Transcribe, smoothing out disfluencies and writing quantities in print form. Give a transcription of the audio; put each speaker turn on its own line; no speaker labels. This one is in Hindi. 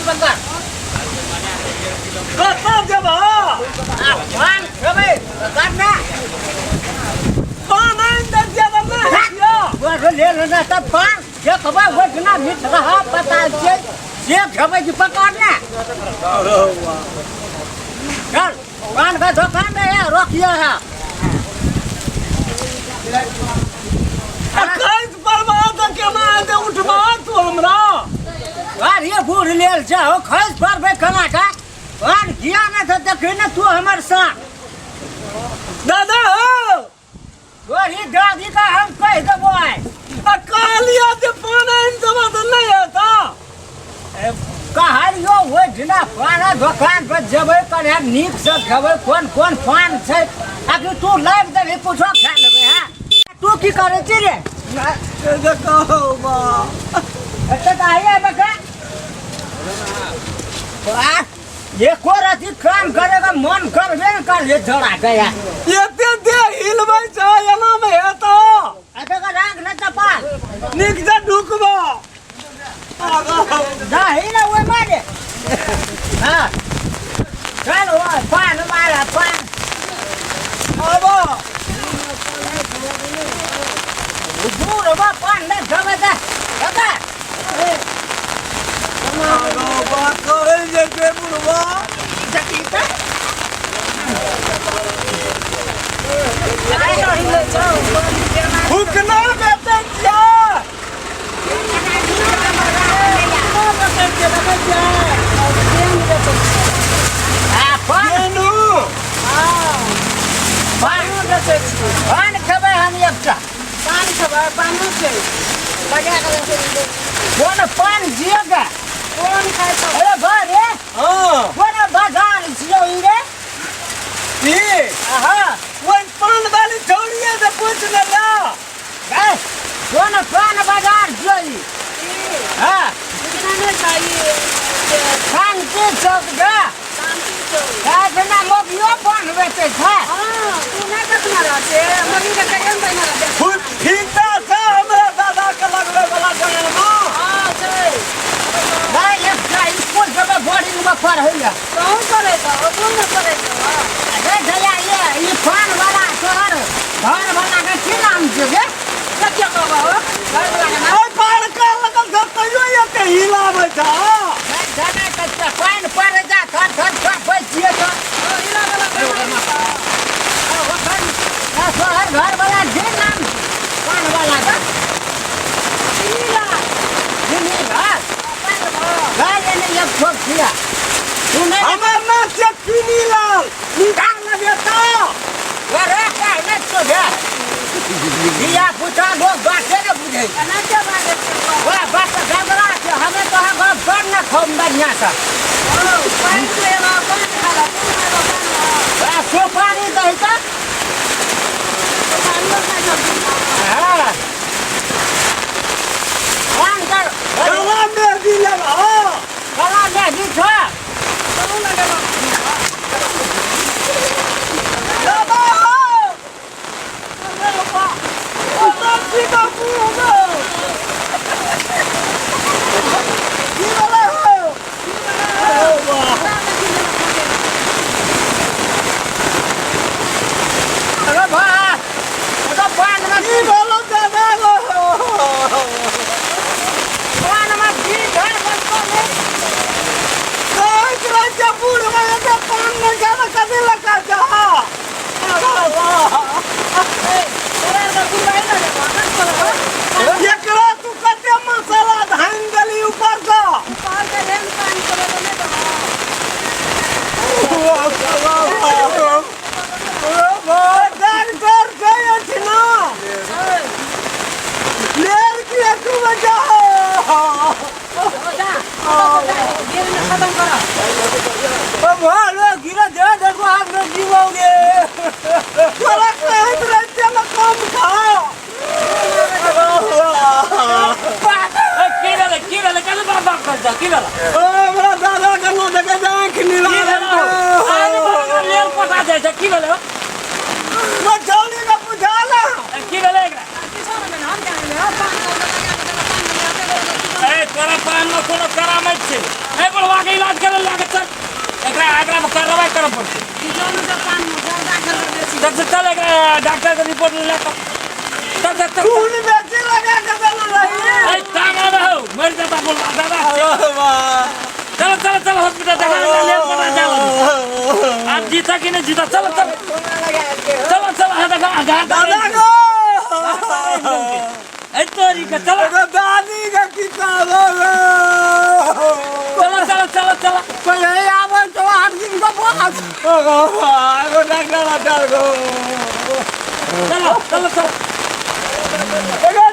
पकड़
कहाँ जब
पान कभी पकड़ना
पान अंदर जब ना
वो ले लेना तब पान ये खबर वो कितना मिट रहा पता है ये खबर की पकड़ना चल पान का दुकान में है रोकिया है
कैस बर्बाद के मार दे उठवा तू हमरा
यार ये बूढ़ ले जाओ खैस पर बे कना का और किया ना तो देखे ना तू हमारे साथ
दादा
और ये दादी का हम कह देबो है
कालिया से पान अंदर तो नहीं आता
कहारियो वो जिना पाना दुकान पर जबे करे नीक से खबर कौन कौन पान छै आखिर तू लाइव दे कुछो खा लेबे हां तू की करे छी रे
कहो बा
अच्छा तो आइए बका वाह ये कोराती काम करेगा मन करबे न कर ये झड़ा गया
ये दे हिलबै चाहे ना में है तो
अच्छा का राग न चपा
निक जा ढुकबो
जाही ना वो मारे हां चल वो पान मारा पान
आबो
दूर बा पान न जबे दे जबे
आगो बात करे जे के बुढ़वा
जकीता अरे तो हिले जाओ
हुकना बेटे क्या केनु
पान खबर हम एकटा पान खबर पान से लगा कर कौन पान जिएगा कौन खाए तो अरे बारे
हां
कौन बाजार जियो रे
की
हां
वो पान वाली छोड़िए से पूछ ले ला
कौन पान बाजार जियो हां
कितना में चाहिए
शांति चौक जा
शांति चौक
बिना मोगियो पान बेचे था
हाँ तू नहीं देखना रहते मम्मी का कहीं बना रहते
खुद ठीका से हमरा दादा के लगवे वाला जगह में
हाँ सही
भाई एकटा स्कूल जब बोर्डिंग में पढ़ैया
कौन करेगा वो कौन न करेगा
अरे भैया ये पान वाला तोहर घर वाला का की नाम छै गे
क्या बाबा हो घर वाला का
ओए पान का लगल सब कहियो ये के हिलावे था
जाने कच्चा पान पर जा थर थर थर बचिए तो
हिला वाला
तोहर घर वाला जे नाम पान वाला का
हिला
जिनीला गाय ने एक ठोक दिया तू नहीं
हमर ना चक्की लाल निकाल न देता
अरे का नहीं तो जा दिया पूछा लोग बातें न बुझे
ना क्या बात है
वो बात गड़बड़ा है हमें तो हम घर न खोम बढ़िया सा
पान से पान खाला पान
सुपारी दही का
पान लोग ना जल्दी
हाँ पान कर
कला में भी लगा
कला दे दी छो
कौन लगेगा
दादा अरे बाबा दादा जी का पूरा ये वाला हो ओ वाह
अरे भाई तो पान में
ये बोलो दादा
पान में घी घर बन को ले
कोई राजा पूरा तो पान न जाना कभी लगा जा अरे वाह
तेरा का गुंडा है ना कौन करेगा
एकरा तू कते मसाला धान गली ऊपर का
पान का रेन पान करेगा नहीं तो
दान कर गए थे ना लेर की तू बचाओ
गिर में खत्म करा
अब हालो गिरा दे देखो आप लोग जीवोगे चला कहत रहते ना कम खाओ
किराला कल बाबा करता किराला
ओ मेरा दादा करना देखे जाए कि नीला
लेर पता दे किराला
मैं चौड़ी का पूछा ना
किराला
किसान में हम जाने पान का
करा पान में कोनो करामत छे ए बड़वा के इलाज करे लागे चल एकरा में कार्रवाई करब पड़ते
किजोनु के पान में दाखल कर दे छी
चल एकरा डॉक्टर के रिपोर्ट ले के चल
खून बेचे लगा के चल रही
ए तांगा ना हो मर जाता बोल दादा चल हॉस्पिटल देखा ले पता चल आज जीता कि नहीं जीता चल हाँ देखा
दादा को
ए तोरी का चल
दादी का किताब
चल
पहले आवे तो आठ दिन का पास को डॉक्टर को
चल
एगो